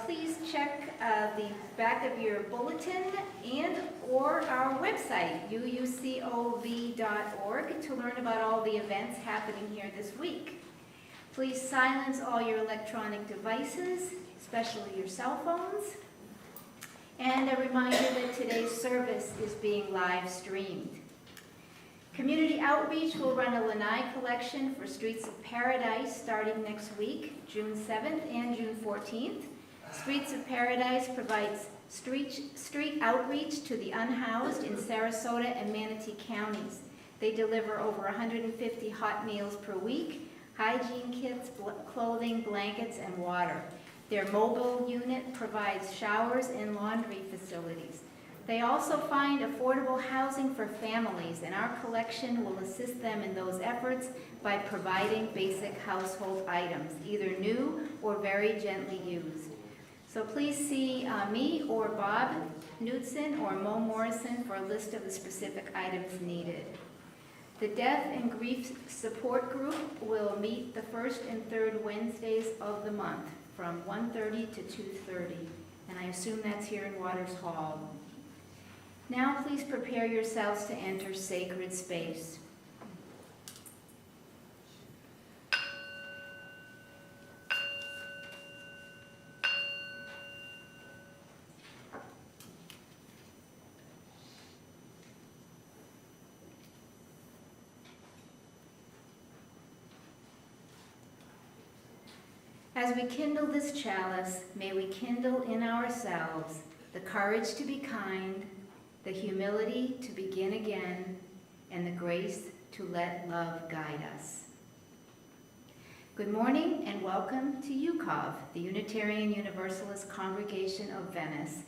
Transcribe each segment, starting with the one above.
Please check the back of your bulletin and or our website, uucov.org, to learn about all the events happening here this week. Please silence all your electronic devices, especially your cell phones. And a reminder that today's service is being live streamed. Community Outreach will run a lanai collection for Streets of Paradise starting next week, June 7th and June 14th. Streets of Paradise provides street outreach to the unhoused in Sarasota and Manatee counties. They deliver over 150 hot meals per week, hygiene kits, clothing, blankets, and water. Their mobile unit provides showers and laundry facilities. They also find affordable housing for families, and our collection will assist them in those efforts by providing basic household items, either new or very gently used. So please see me or Bob Knudsen or Mo Morrison for a list of the specific items needed. The Death and Grief Support Group will meet the first and third Wednesdays of the month from 1:30 to 2:30, and I assume that's here in Waters Hall. Now please prepare yourselves to enter sacred space. As we kindle this chalice, may we kindle in ourselves the courage to be kind, the humility to begin again, and the grace to let love guide us. Good morning and welcome to UCOV, the Unitarian Universalist Congregation of Venice.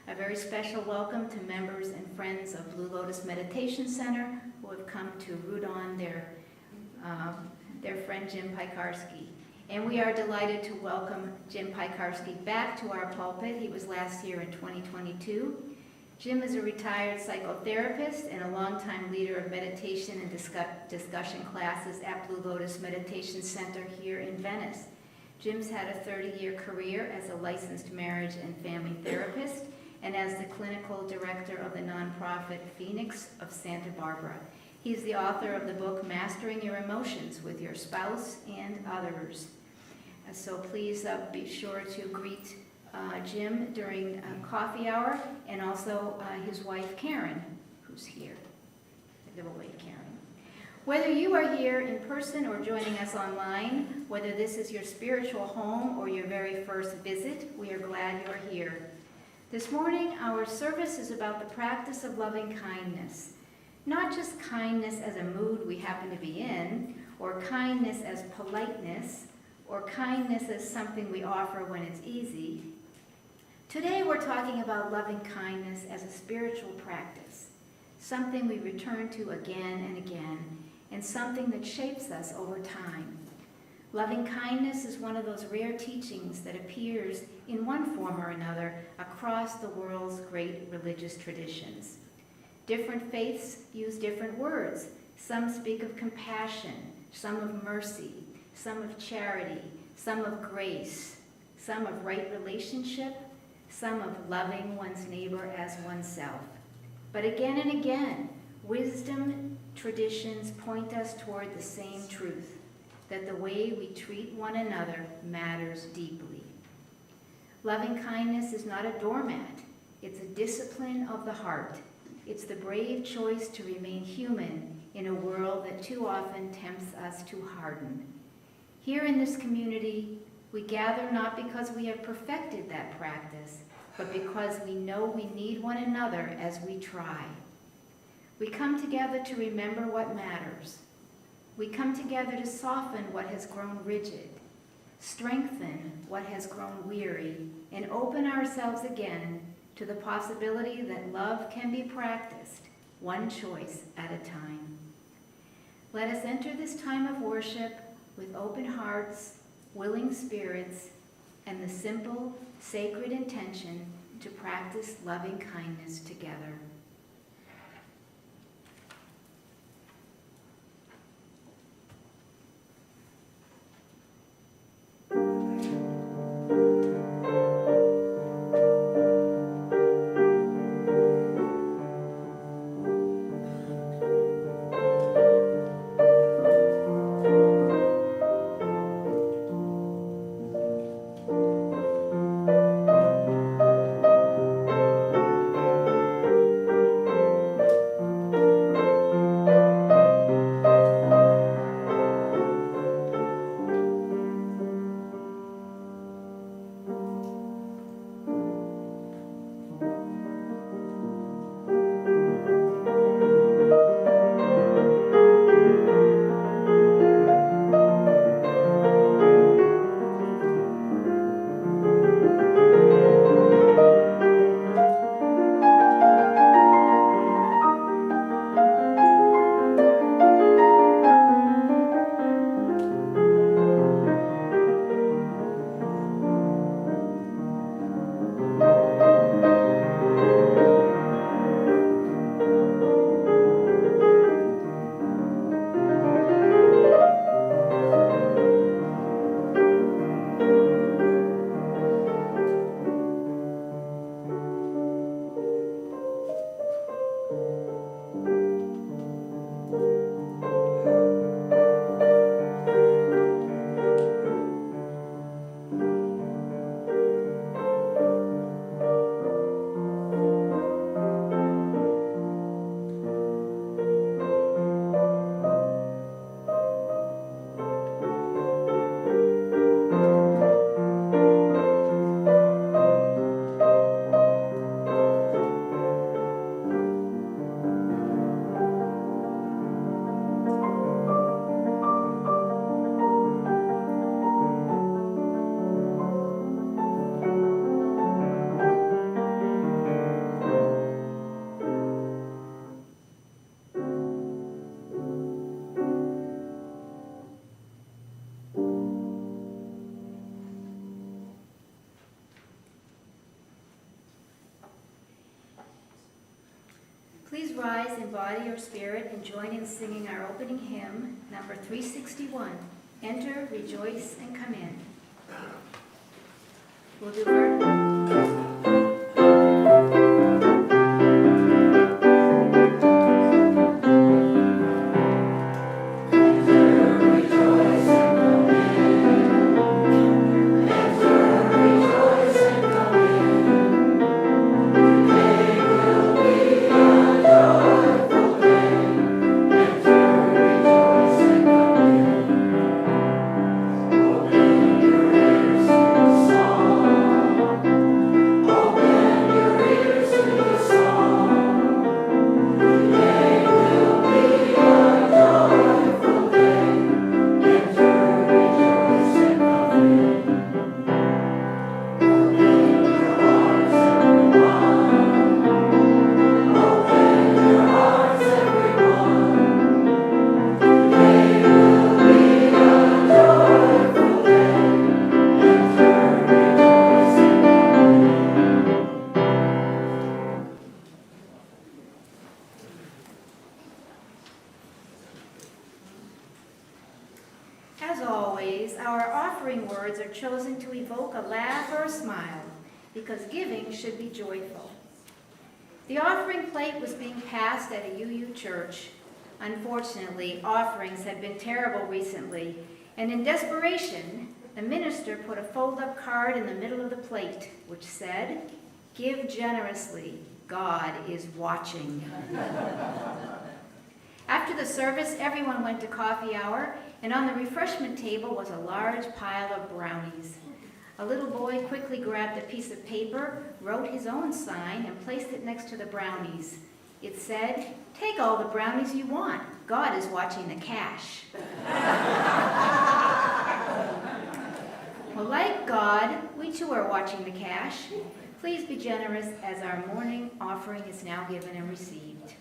A very special welcome to members and friends of Blue Lotus Meditation Center who have come to root on their friend Jim Piekarski. And we are delighted to welcome Jim Piekarski back to our pulpit. He was last here in 2022. Jim is a retired psychotherapist and a longtime leader of meditation and discussion classes at Blue Lotus Meditation Center here in Venice. Jim's had a 30-year career as a licensed marriage and family therapist and as the clinical director of the nonprofit Phoenix of Santa Barbara. He's the author of the book Mastering Your Emotions with Your Spouse and Others. So please be sure to greet Jim during coffee hour, and also his wife Karen, who's here. Give away Karen. Whether you are here in person or joining us online, whether this is your spiritual home or your very first visit, we are glad you're here. This morning, our service is about the practice of loving kindness. Not just kindness as a mood we happen to be in, or kindness as politeness, or kindness as something we offer when it's easy. Today we're talking about loving kindness as a spiritual practice, something we return to again and again, and something that shapes us over time. Loving kindness is one of those rare teachings that appears in one form or another across the world's great religious traditions. Different faiths use different words. Some speak of compassion, some of mercy, some of charity, some of grace, some of right relationship, some of loving one's neighbor as oneself. But again and again, wisdom traditions point us toward the same truth, that the way we treat one another matters deeply. Loving kindness is not a doormat. It's a discipline of the heart. It's the brave choice to remain human in a world that too often tempts us to harden. Here in this community, we gather not because we have perfected that practice, but because we know we need one another as we try. We come together to remember what matters. We come together to soften what has grown rigid, strengthen what has grown weary, and open ourselves again to the possibility that love can be practiced, one choice at a time. Let us enter this time of worship with open hearts, willing spirits, and the simple, sacred intention to practice loving kindness together. Please rise in body or spirit and join in singing our opening hymn, number 361, Enter, Rejoice, and Come In. We'll do our... As always, our offering words are chosen to evoke a laugh or a smile, because giving should be joyful. The offering plate was being passed at a UU church. Unfortunately, offerings have been terrible recently, and in desperation, the minister put a fold-up card in the middle of the plate, which said, "Give generously, God is watching." After the service, everyone went to coffee hour, and on the refreshment table was a large pile of brownies. A little boy quickly grabbed a piece of paper, wrote his own sign, and placed it next to the brownies. It said, "Take all the brownies you want. God is watching the cash." Well, like God, we too are watching the cash. Please be generous as our morning offering is now given and received.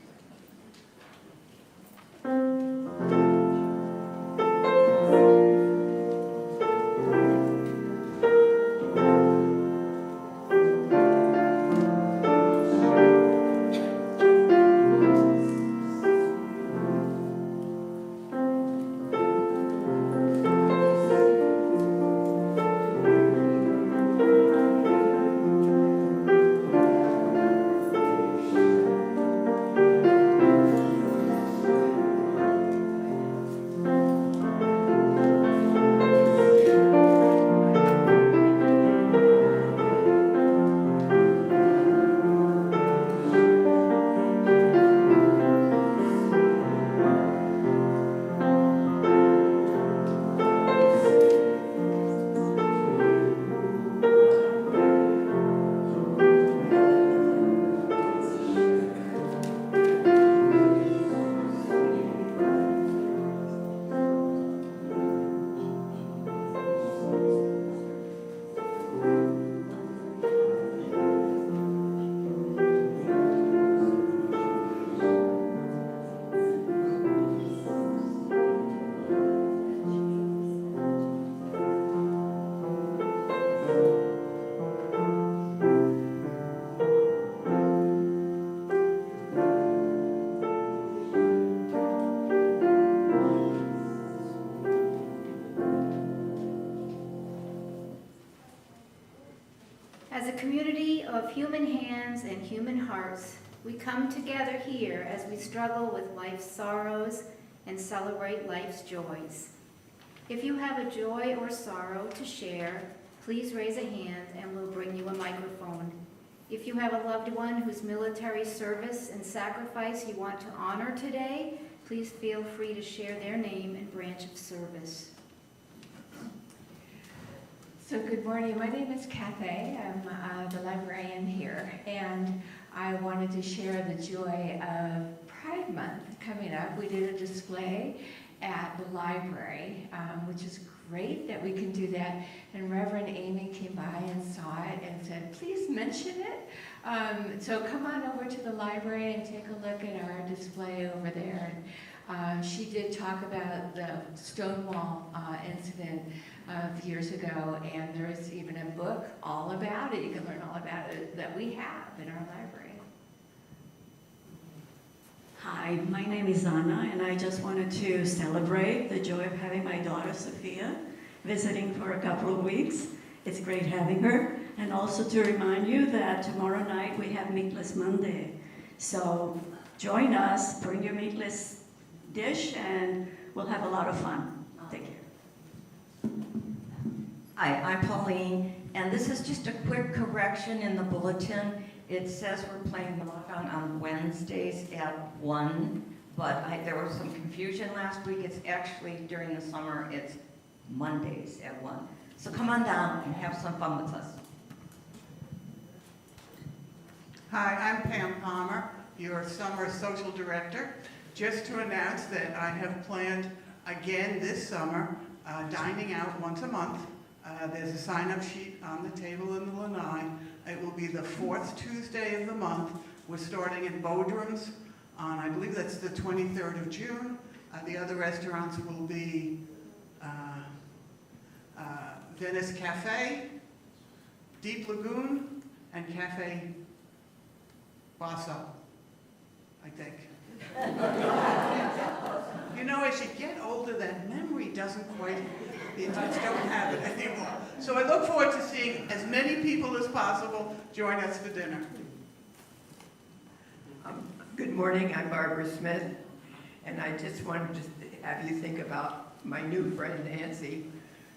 As a community of human hands and human hearts, we come together here as we struggle with life's sorrows and celebrate life's joys. If you have a joy or sorrow to share, please raise a hand and we'll bring you a microphone. If you have a loved one whose military service and sacrifice you want to honor today, please feel free to share their name and branch of service. So good morning, my name is Kathy. I'm the librarian here, and I wanted to share the joy of Pride Month coming up. We did a display at the library, which is great that we can do that, and Reverend Amy came by and saw it and said, please mention it. So come on over to the library and take a look at our display over there. And she did talk about the Stonewall incident years ago, and there is even a book all about it. You can learn all about it that we have in our library. Hi, my name is Anna, and I just wanted to celebrate the joy of having my daughter Sophia visiting for a couple of weeks. It's great having her, and also to remind you that tomorrow night we have Meatless Monday. So join us, bring your meatless dish, and we'll have a lot of fun. Take care. Hi, I'm Pauline, and this is just a quick correction in the bulletin. It says we're playing the lockdown on Wednesdays at 1, but there was some confusion last week. It's actually during the summer, it's Mondays at 1. So come on down and have some fun with us. Hi, I'm Pam Palmer, your summer social director. Just to announce that I have planned again this summer, dining out once a month. There's a sign-up sheet on the table in the lanai. It will be the 4th Tuesday of the month. We're starting at Bodrum's on, I believe that's the 23rd of June. The other restaurants will be Venice Cafe, Deep Lagoon, and Cafe Basso, I think. You know, as you get older, that memory doesn't quite, you just don't have it anymore. So I look forward to seeing as many people as possible join us for dinner. Good morning, I'm Barbara Smith, and I just wanted to have you think about my new friend Nancy,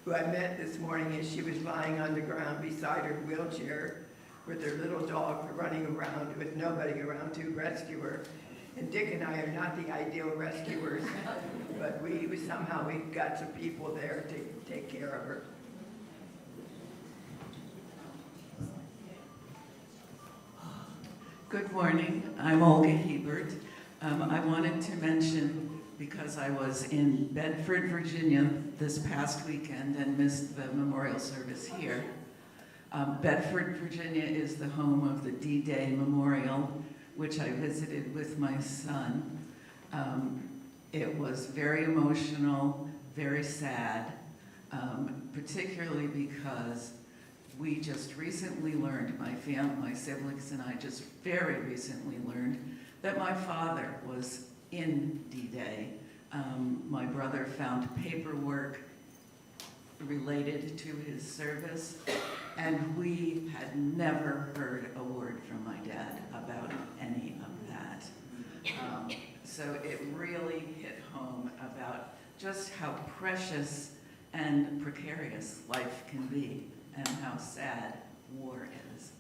who I met this morning as she was lying on the ground beside her wheelchair with her little dog running around with nobody around to rescue her. And Dick and I are not the ideal rescuers, but we somehow we got some people there to take care of her. Good morning. I'm Olga Hebert. I wanted to mention, because I was in Bedford, Virginia this past weekend and missed the memorial service here. Bedford, Virginia is the home of the D-Day Memorial, which I visited with my son. It was very emotional, very sad, particularly because we just recently learned, my siblings and I just very recently learned that my father was in D-Day. My brother found paperwork related to his service, and we had never heard a word from my dad about any of that. So it really hit home about just how precious and precarious life can be, and how sad war is.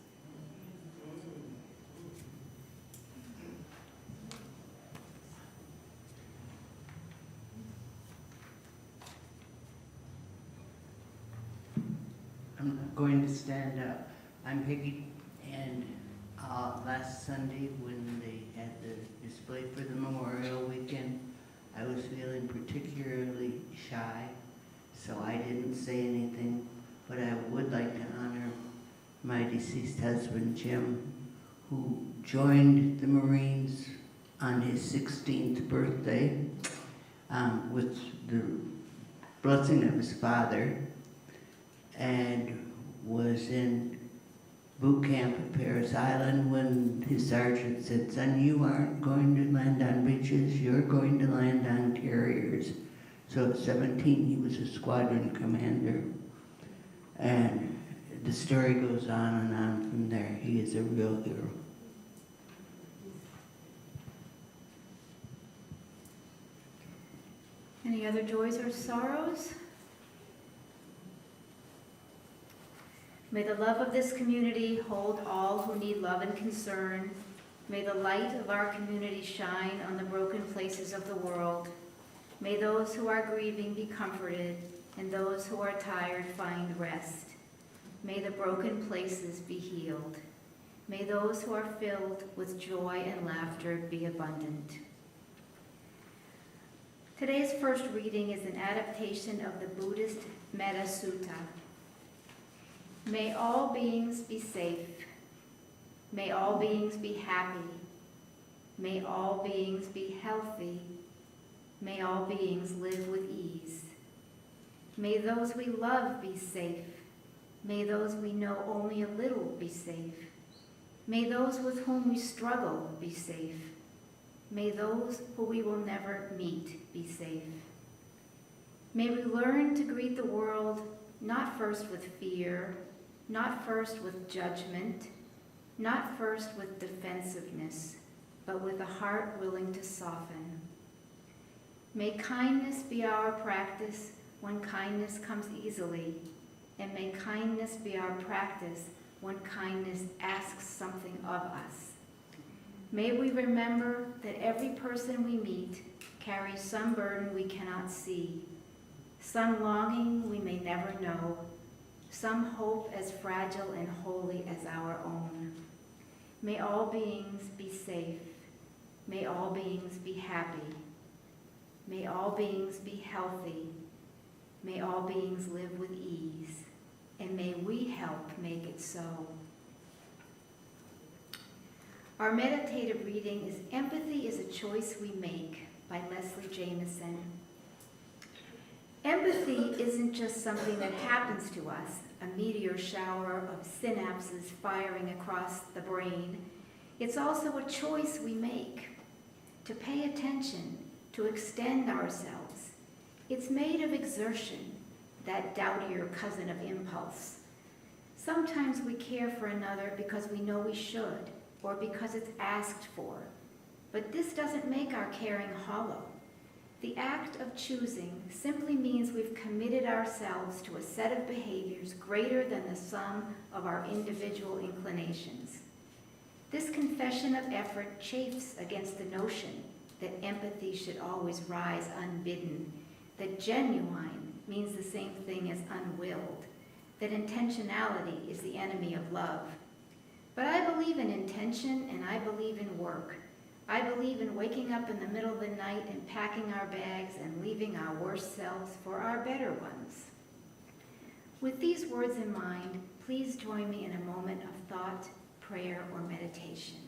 I'm not going to stand up. I'm Peggy, and last Sunday when they had the display for the Memorial Weekend, I was feeling particularly shy, so I didn't say anything, but I would like to honor my deceased husband, Jim, who joined the Marines on his 16th birthday with the blessing of his father, and was in boot camp at Paris Island when his sergeant said, "Son, you aren't going to land on beaches, you're going to land on carriers." So at 17, he was a squadron commander. And the story goes on and on from there. He is a real hero. Any other joys or sorrows? May the love of this community hold all who need love and concern. May the light of our community shine on the broken places of the world. May those who are grieving be comforted, and those who are tired find rest. May the broken places be healed. May those who are filled with joy and laughter be abundant. Today's first reading is an adaptation of the Buddhist Metta Sutta. May all beings be safe. May all beings be happy. May all beings be healthy. May all beings live with ease. May those we love be safe. May those we know only a little be safe. May those with whom we struggle be safe. May those who we will never meet be safe. May we learn to greet the world not first with fear, not first with judgment, not first with defensiveness, but with a heart willing to soften. May kindness be our practice when kindness comes easily, and may kindness be our practice when kindness asks something of us. May we remember that every person we meet carries some burden we cannot see, some longing we may never know, some hope as fragile and holy as our own. May all beings be safe. May all beings be happy. May all beings be healthy. May all beings live with ease. And may we help make it so. Our meditative reading is Empathy is a Choice We Make by Leslie Jameson. Empathy isn't just something that happens to us, a meteor shower of synapses firing across the brain. It's also a choice we make to pay attention, to extend ourselves. It's made of exertion, that doughtier cousin of impulse. Sometimes we care for another because we know we should, or because it's asked for. But this doesn't make our caring hollow. The act of choosing simply means we've committed ourselves to a set of behaviors greater than the sum of our individual inclinations. This confession of effort chafes against the notion that empathy should always rise unbidden, that genuine means the same thing as unwilled, that intentionality is the enemy of love. But I believe in intention and I believe in work. I believe in waking up in the middle of the night and packing our bags and leaving our worst selves for our better ones. With these words in mind, please join me in a moment of thought, prayer, or meditation.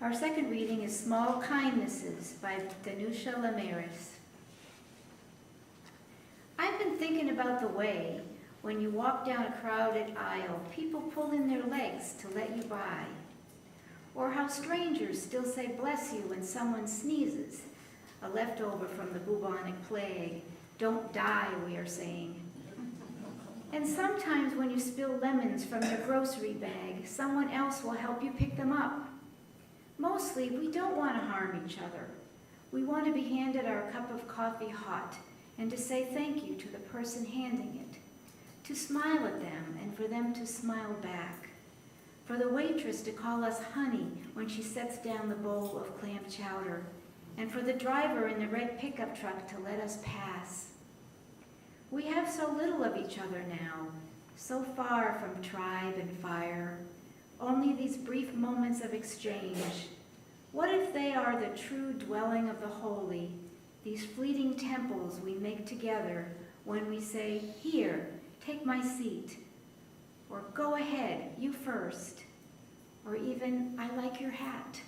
Our second reading is Small Kindnesses by Danusha Lamaris. I've been thinking about the way, when you walk down a crowded aisle, people pull in their legs to let you by. Or how strangers still say bless you when someone sneezes, a leftover from the bubonic plague. Don't die, we are saying. And sometimes when you spill lemons from your grocery bag, someone else will help you pick them up. Mostly, we don't want to harm each other. We want to be handed our cup of coffee hot and to say thank you to the person handing it, to smile at them and for them to smile back, for the waitress to call us honey when she sets down the bowl of clam chowder, and for the driver in the red pickup truck to let us pass. We have so little of each other now, so far from tribe and fire, only these brief moments of exchange. What if they are the true dwelling of the holy, these fleeting temples we make together when we say, here, take my seat, or go ahead, you first, or even, I like your hat.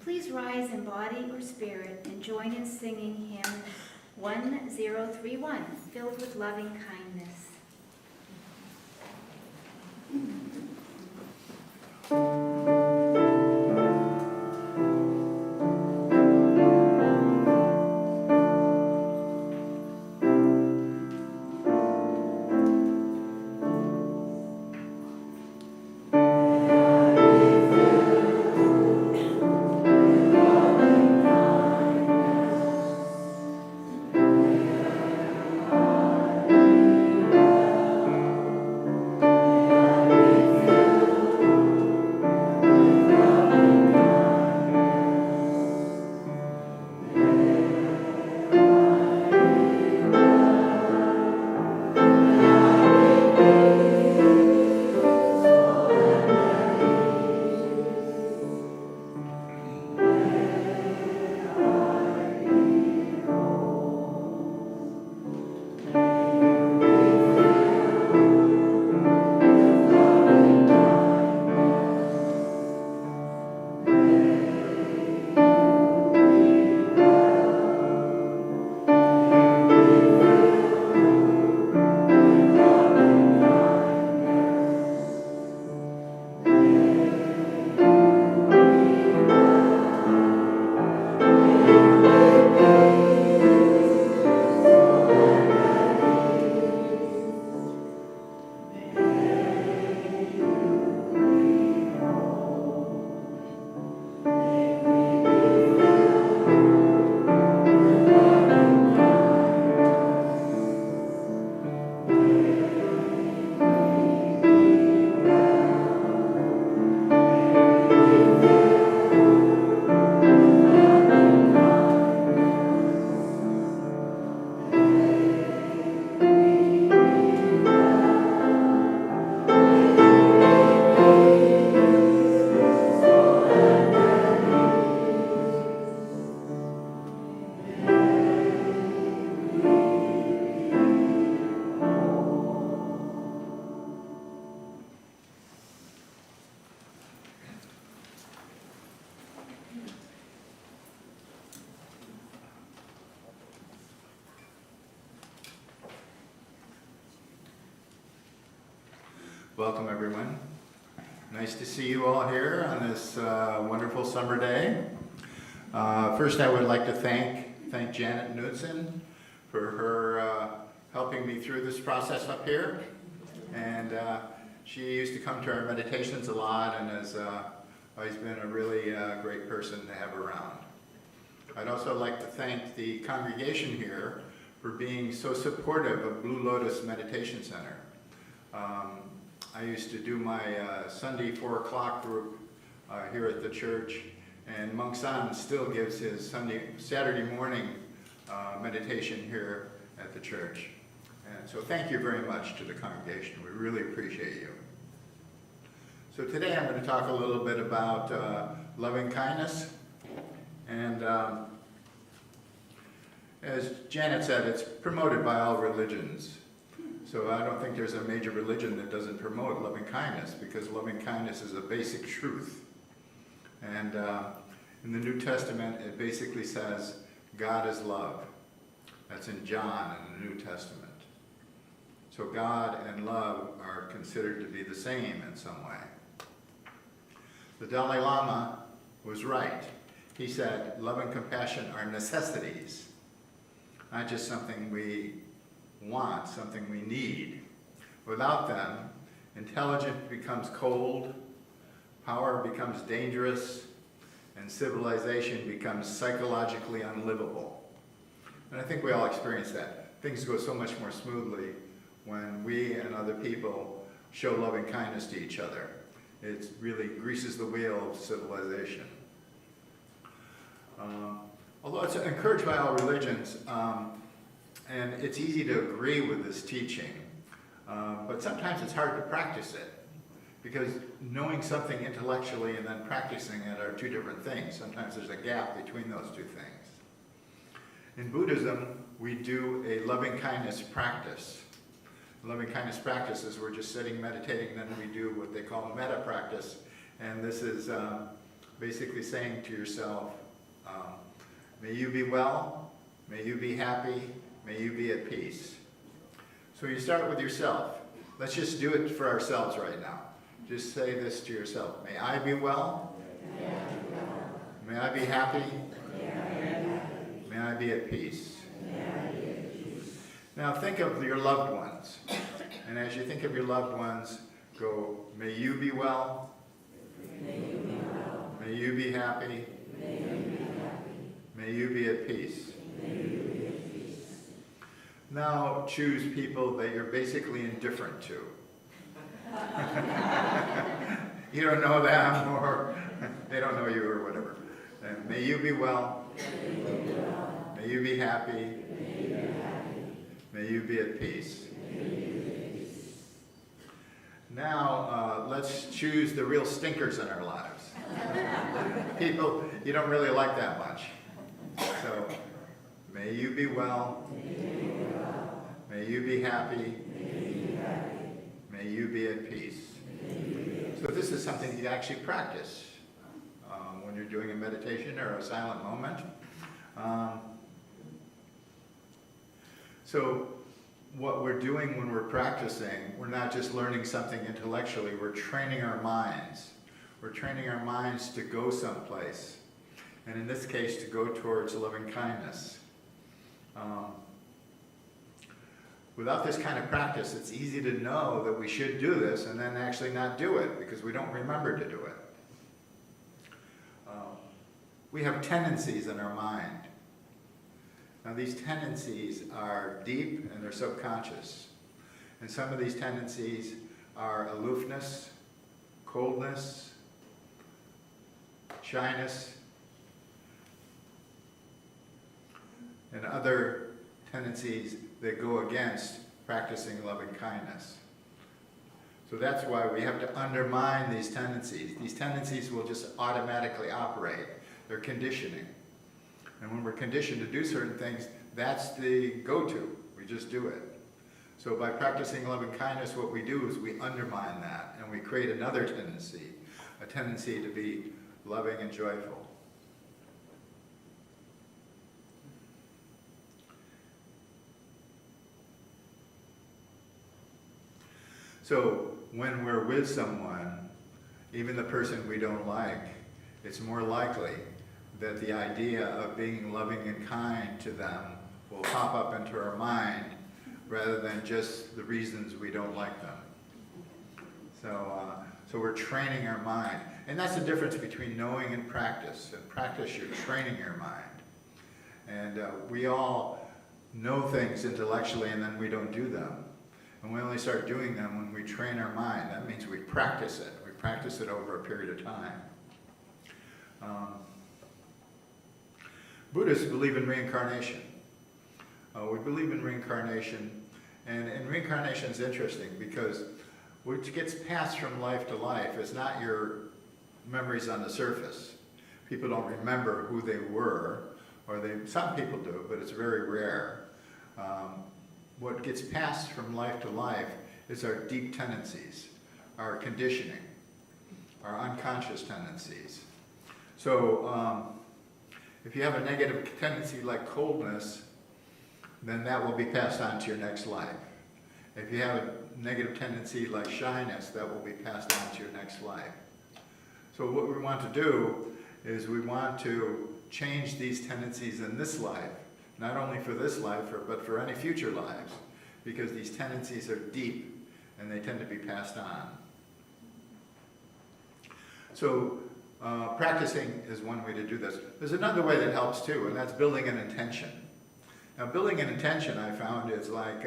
Please rise in body or spirit and join in singing hymn 1031, filled with loving kindness. Welcome, everyone. Nice to see you all here on this wonderful summer day. First, I would like to thank Janet Knudsen for her helping me through this process up here. And she used to come to our meditations a lot and has always been a really great person to have around. I'd also like to thank the congregation here for being so supportive of Blue Lotus Meditation Center. I used to do my Sunday 4 o'clock group here at the church, and Monk San still gives his Saturday morning meditation here at the church. And so thank you very much to the congregation. We really appreciate you. So today I'm going to talk a little bit about loving kindness. And as Janet said, it's promoted by all religions. So I don't think there's a major religion that doesn't promote loving kindness, because loving kindness is a basic truth. And in the New Testament, it basically says, God is love. That's in John in the New Testament. So God and love are considered to be the same in some way. The Dalai Lama was right. He said, love and compassion are necessities, not just something we want, something we need. Without them, intelligence becomes cold, power becomes dangerous, and civilization becomes psychologically unlivable. And I think we all experience that. Things go so much more smoothly when we and other people show loving kindness to each other. It really greases the wheel of civilization. Although it's encouraged by all religions, and it's easy to agree with this teaching, but sometimes it's hard to practice it, because knowing something intellectually and then practicing it are two different things. Sometimes there's a gap between those two things. In Buddhism, we do a loving kindness practice. Loving kindness practice is we're just sitting, meditating, then we do what they call metta practice. And this is basically saying to yourself, may you be well, may you be happy, may you be at peace. So you start with yourself. Let's just do it for ourselves right now. Just say this to yourself. May I be well? May I be happy? May I be at peace? Now think of your loved ones. And as you think of your loved ones, go, may you be well? May you be happy? May you be at peace? Now choose people that you're basically indifferent to. You don't know them, or they don't know you, or whatever. And may you be well. May you be happy. May you be at peace. Now, let's choose the real stinkers in our lives. People you don't really like that much. So, may you be well. May you be happy. May you be at peace. So this is something you actually practice when you're doing a meditation or a silent moment. So what we're doing when we're practicing, we're not just learning something intellectually, we're training our minds. We're training our minds to go someplace. And in this case, to go towards loving kindness. Without this kind of practice, it's easy to know that we should do this and then actually not do it because we don't remember to do it. We have tendencies in our mind. Now these tendencies are deep and they're subconscious. And some of these tendencies are aloofness, coldness, shyness, and other tendencies that go against practicing loving kindness. So that's why we have to undermine these tendencies. These tendencies will just automatically operate. They're conditioning. And when we're conditioned to do certain things, that's the go-to. We just do it. So by practicing loving kindness, what we do is we undermine that and we create another tendency, a tendency to be loving and joyful. So when we're with someone, even the person we don't like, it's more likely that the idea of being loving and kind to them will pop up into our mind rather than just the reasons we don't like them. So we're training our mind. And that's the difference between knowing and practice. In practice, you're training your mind. And we all know things intellectually and then we don't do them. And we only start doing them when we train our mind. That means we practice it. We practice it over a period of time. Buddhists believe in reincarnation. We believe in reincarnation, and reincarnation is interesting because what gets passed from life to life is not your memories on the surface. People don't remember who they were, or some people do, but it's very rare. What gets passed from life to life is our deep tendencies, our conditioning, our unconscious tendencies. So if you have a negative tendency like coldness, then that will be passed on to your next life. If you have a negative tendency like shyness, that will be passed on to your next life. So what we want to do is we want to change these tendencies in this life, not only for this life, but for any future lives, because these tendencies are deep and they tend to be passed on. So practicing is one way to do this. There's another way that helps too, and that's building an intention. Now, building an intention, I found, is like,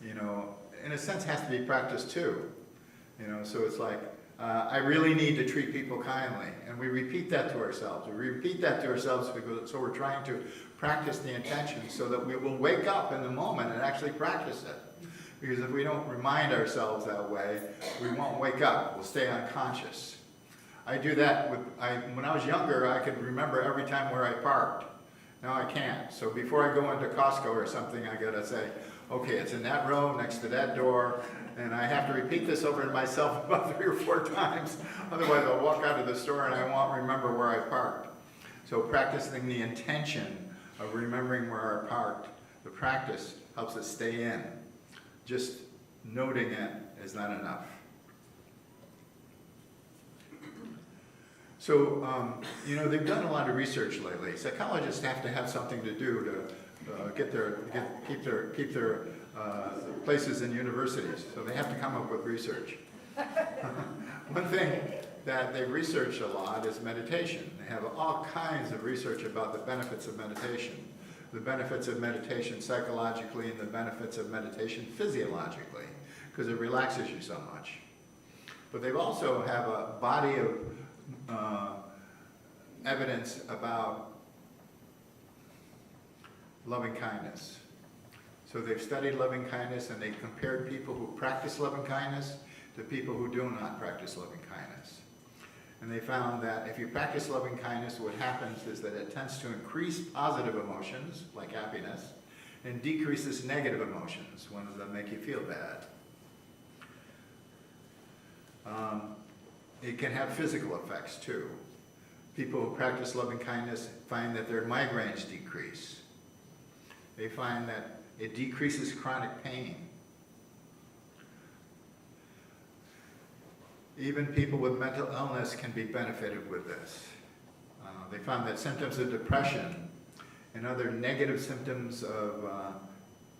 in a sense, has to be practiced too. So it's like, I really need to treat people kindly, and we repeat that to ourselves. We repeat that to ourselves because so we're trying to practice the intention so that we will wake up in the moment and actually practice it. Because if we don't remind ourselves that way, we won't wake up. We'll stay unconscious. I do that when I was younger, I could remember every time where I parked. Now I can't. So before I go into Costco or something, I gotta say, okay, it's in that row next to that door, and I have to repeat this over to myself about 3 or 4 times. Otherwise, I'll walk out of the store and I won't remember where I parked. So practicing the intention of remembering where I parked, the practice helps us stay in. Just noting it is not enough. So, they've done a lot of research lately. Psychologists have to have something to do to keep their places in universities. So they have to come up with research. One thing that they've researched a lot is meditation. They have all kinds of research about the benefits of meditation. The benefits of meditation psychologically and the benefits of meditation physiologically, because it relaxes you so much. But they also have a body of evidence about loving kindness. So they've studied loving kindness and they've compared people who practice loving kindness to people who do not practice loving kindness. And they found that if you practice loving kindness, what happens is that it tends to increase positive emotions, like happiness, and decreases negative emotions, ones that make you feel bad. It can have physical effects too. People who practice loving kindness find that their migraines decrease. They find that it decreases chronic pain. Even people with mental illness can be benefited with this. They found that symptoms of depression and other negative symptoms of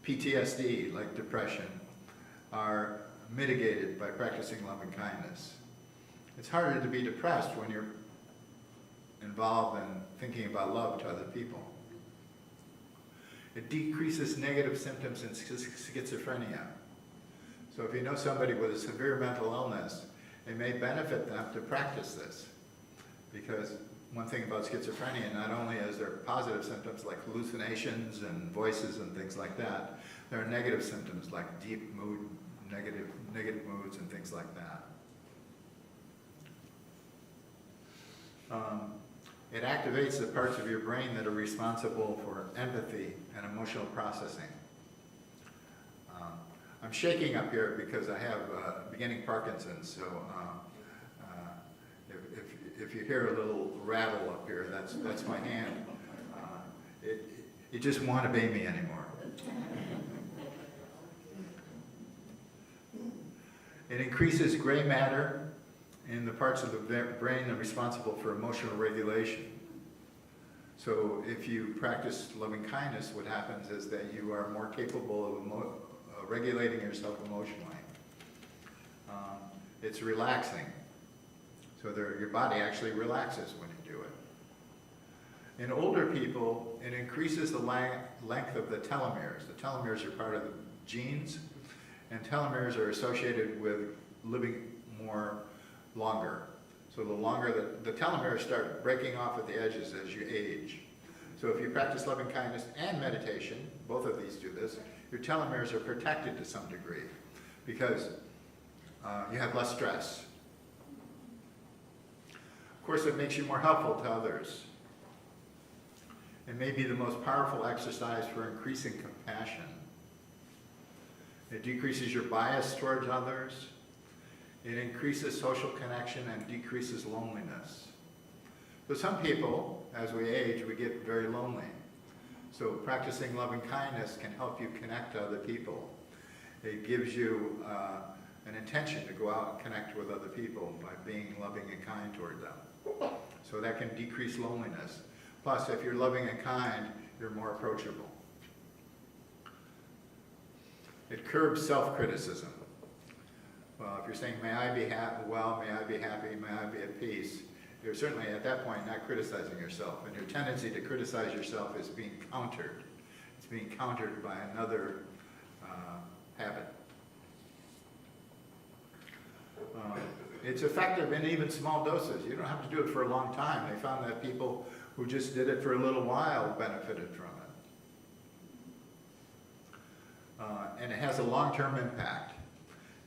PTSD, like depression, are mitigated by practicing loving kindness. It's harder to be depressed when you're involved in thinking about love to other people. It decreases negative symptoms in schizophrenia. So if you know somebody with a severe mental illness, it may benefit them to practice this. Because one thing about schizophrenia, not only is there positive symptoms like hallucinations and voices and things like that, there are negative symptoms like deep mood, negative moods and things like that. It activates the parts of your brain that are responsible for empathy and emotional processing. I'm shaking up here because I have beginning Parkinson's, so if you hear a little rattle up here, that's my hand. It just won't obey me anymore. It increases gray matter in the parts of the brain that are responsible for emotional regulation. So if you practice loving kindness, what happens is that you are more capable of regulating yourself emotionally. It's relaxing. So your body actually relaxes when you do it. In older people, it increases the length of the telomeres. The telomeres are part of the genes, and telomeres are associated with living longer. So the longer the telomeres start breaking off at the edges as you age. So if you practice loving kindness and meditation, both of these do this, your telomeres are protected to some degree because you have less stress. Of course, it makes you more helpful to others. It may be the most powerful exercise for increasing compassion. It decreases your bias towards others. It increases social connection and decreases loneliness. So some people, as we age, we get very lonely. So practicing loving kindness can help you connect to other people. It gives you an intention to go out and connect with other people by being loving and kind toward them. So that can decrease loneliness. Plus, if you're loving and kind, you're more approachable. It curbs self-criticism. Well, if you're saying, may I be well, may I be happy, may I be at peace, you're certainly at that point not criticizing yourself. And your tendency to criticize yourself is being countered. It's being countered by another habit. It's effective in even small doses. You don't have to do it for a long time. They found that people who just did it for a little while benefited from it. And it has a long-term impact.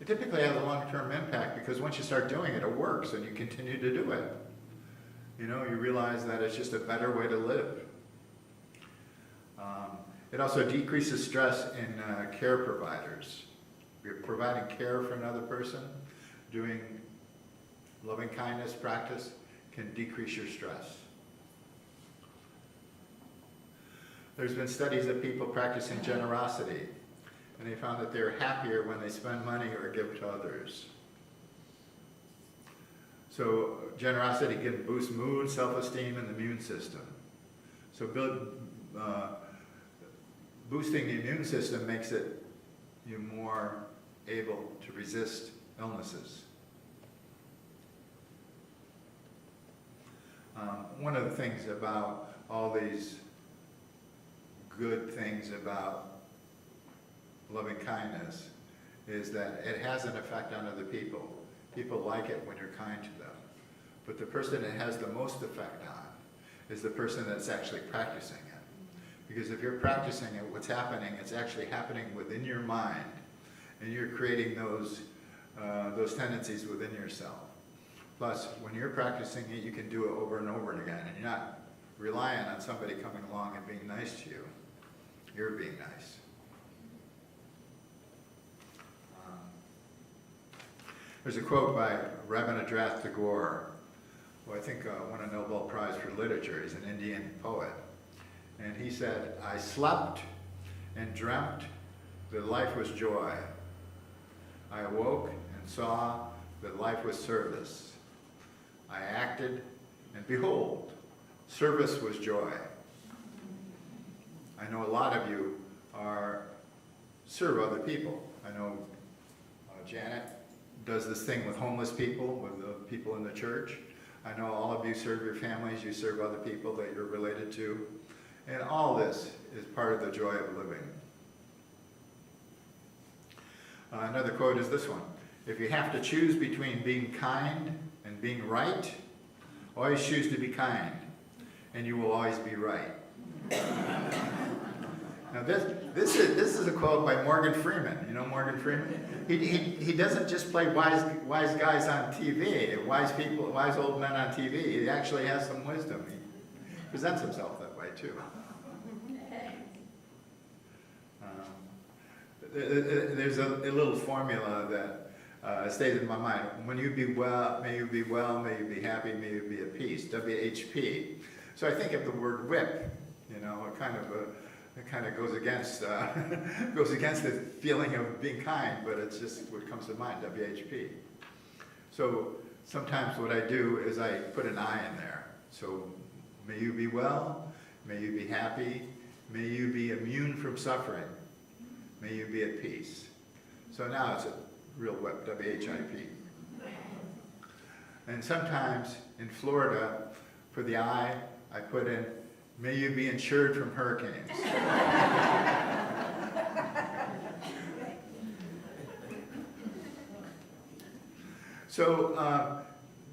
It typically has a long-term impact because once you start doing it, it works and you continue to do it. You know, you realize that it's just a better way to live. It also decreases stress in care providers. You're providing care for another person, doing loving kindness practice can decrease your stress. There's been studies of people practicing generosity, and they found that they're happier when they spend money or give to others. So generosity can boost mood, self-esteem, and the immune system. So boosting the immune system makes it you more able to resist illnesses. One of the things about all these good things about loving kindness is that it has an effect on other people. People like it when you're kind to them. But the person it has the most effect on is the person that's actually practicing it. Because if you're practicing it, what's happening, it's actually happening within your mind. And you're creating those tendencies within yourself. Plus, when you're practicing it, you can do it over and over again. And you're not relying on somebody coming along and being nice to you. You're being nice. There's a quote by Rabindranath Tagore, who I think won a Nobel Prize for Literature. He's an Indian poet. And he said, I slept and dreamt that life was joy. I awoke and saw that life was service. I acted, and behold, service was joy. I know a lot of you serve other people. I know Janet does this thing with homeless people, with the people in the church. I know all of you serve your families, you serve other people that you're related to. And all this is part of the joy of living. Another quote is this one. If you have to choose between being kind and being right, always choose to be kind, and you will always be right. Now this is a quote by Morgan Freeman. You know Morgan Freeman? He doesn't just play wise guys on TV, wise old men on TV. He actually has some wisdom. He presents himself that way too. There's a little formula that stays in my mind. When you be well, may you be happy, may you be at peace. WHP. So I think of the word whip. You know, it kind of goes against the feeling of being kind, but it's just what comes to mind. WHP. So sometimes what I do is I put an I in there. So may you be well, may you be happy, may you be immune from suffering. May you be at peace. So now it's a real whip, WHIP. And sometimes in Florida, for the I put in, may you be insured from hurricanes. So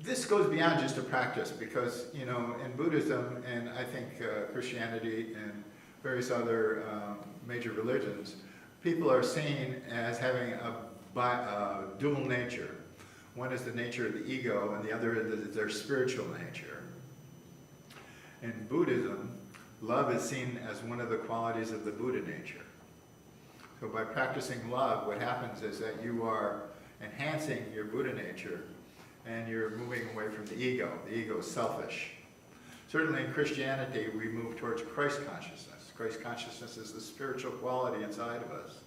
this goes beyond just a practice because, you know, in Buddhism and I think Christianity and various other major religions, people are seen as having a dual nature. One is the nature of the ego, and the other is their spiritual nature. In Buddhism, love is seen as one of the qualities of the Buddha nature. So by practicing love, what happens is that you are enhancing your Buddha nature, and you're moving away from the ego. The ego is selfish. Certainly in Christianity, we move towards Christ consciousness. Christ consciousness is the spiritual quality inside of us.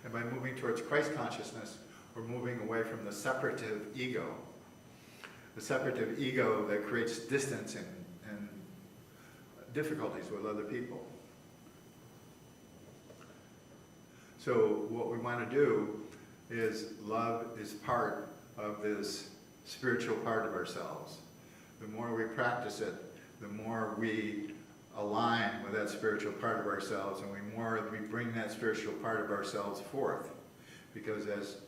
And by moving towards Christ consciousness, we're moving away from the separative ego. The separative ego that creates distance and difficulties with other people. So what we want to do is love is part of this spiritual part of ourselves. The more we practice it, the more we align with that spiritual part of ourselves, and the more we bring that spiritual part of ourselves forth. Because as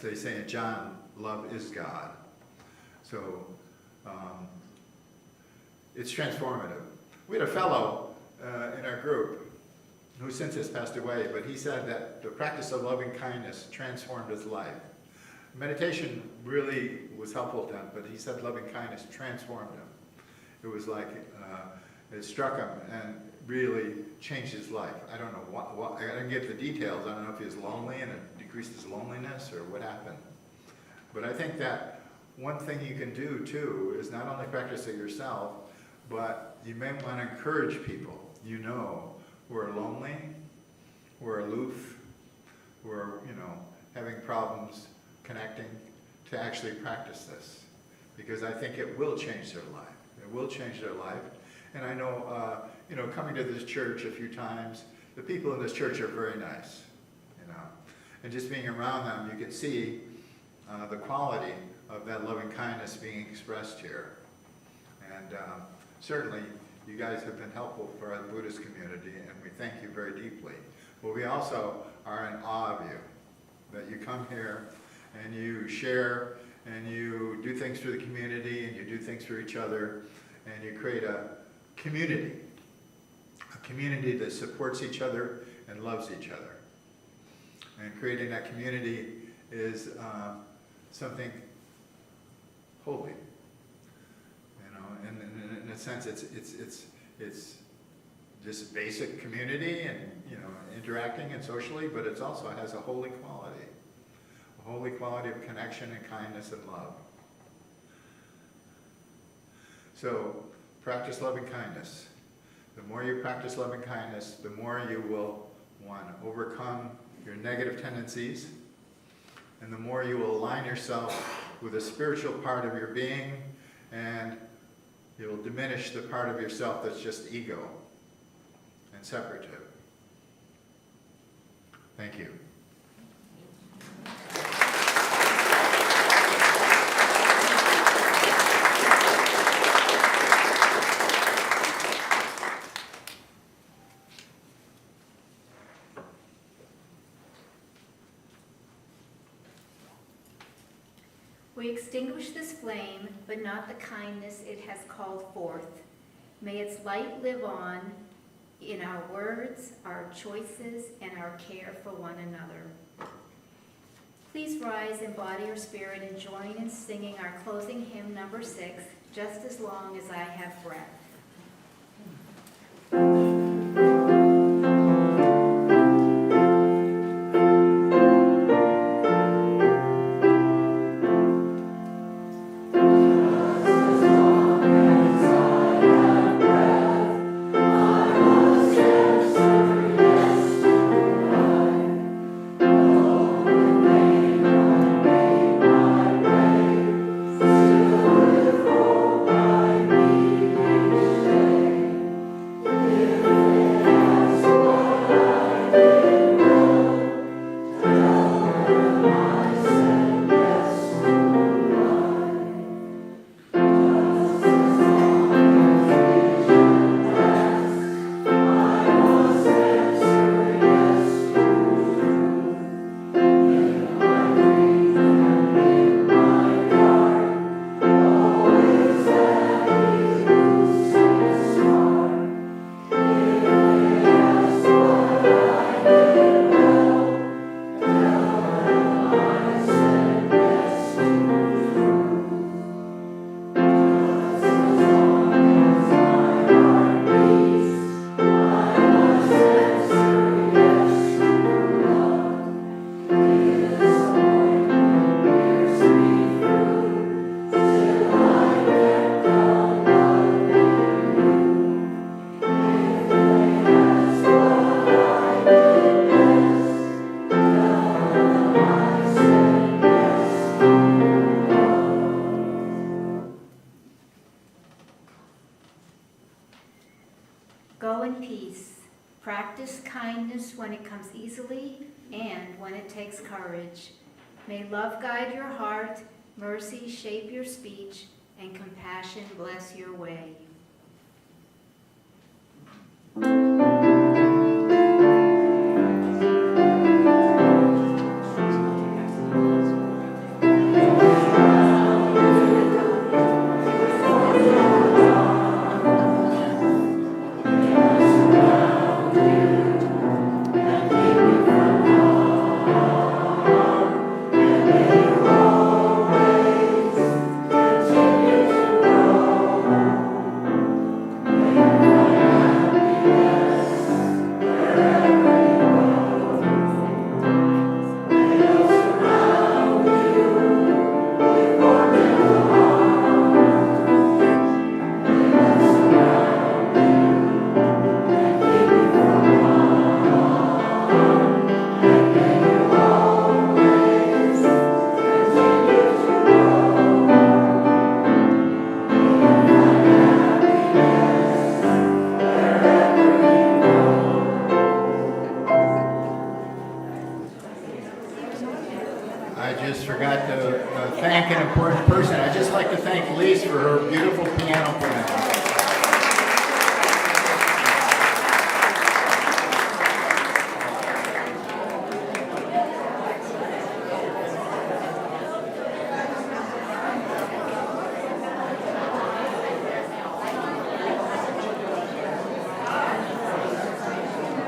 they say in John, love is God. So it's transformative. We had a fellow in our group who since has passed away, but he said that the practice of loving kindness transformed his life. Meditation really was helpful to him, but he said loving kindness transformed him. It was like it struck him and really changed his life. I don't know what I didn't get the details. I don't know if he was lonely and it decreased his loneliness or what happened. But I think that one thing you can do too is not only practice it yourself, but you may want to encourage people you know who are lonely, who are aloof, who are, having problems connecting, to actually practice this. Because I think it will change their life. It will change their life. And I know, coming to this church a few times, the people in this church are very nice, And just being around them, you can see the quality of that loving kindness being expressed here. And certainly, you guys have been helpful for our Buddhist community, and we thank you very deeply. But we also are in awe of you, that you come here and you share and you do things for the community and you do things for each other, and you create a community that supports each other and loves each other. And creating that community is something holy. In a sense, it's just basic community and interacting and socially, but it also has a holy quality of connection and kindness and love. So practice loving kindness. The more you practice loving kindness, the more you will, one, overcome your negative tendencies, and the more you will align yourself with the spiritual part of your being, and you will diminish the part of yourself that's just ego and separative. Thank you. We extinguish this flame, but not the kindness it has called forth. May its light live on in our words, our choices, and our care for one another. Please rise in body or spirit and join in singing our closing hymn number 6, Just as Long as I Have Breath. Yeah. Go in peace. Practice kindness when it comes easily and when it takes courage. May love guide your heart, mercy shape your speech, and compassion bless your way.